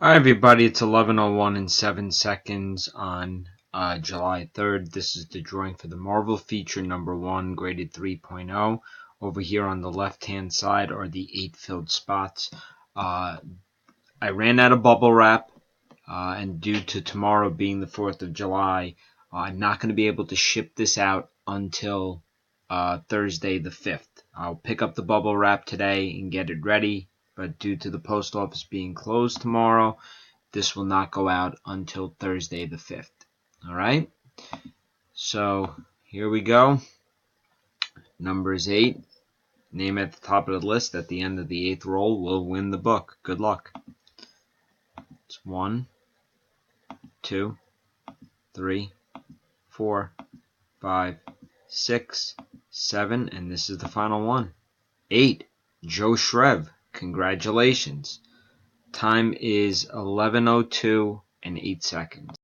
Alright everybody, it's 11:01 and 7 seconds on July 3rd. This is the drawing for the Marvel feature number 1, graded 3.0. Over here on the left hand side are the 8 filled spots. I ran out of bubble wrap, and due to tomorrow being the 4th of July, I'm not going to be able to ship this out until Thursday the 5th. I'll pick up the bubble wrap today and get it ready, but due to the post office being closed tomorrow, this will not go out until Thursday the 5th. Alright? So, here we go. Number is 8. Name at the top of the list at the end of the 8th roll will win the book. Good luck. It's 1, 2, 3, 4, 5, 6, 7, and this is the final one. 8. Joe Shrev. Congratulations. Time is 11:02 and 8 seconds.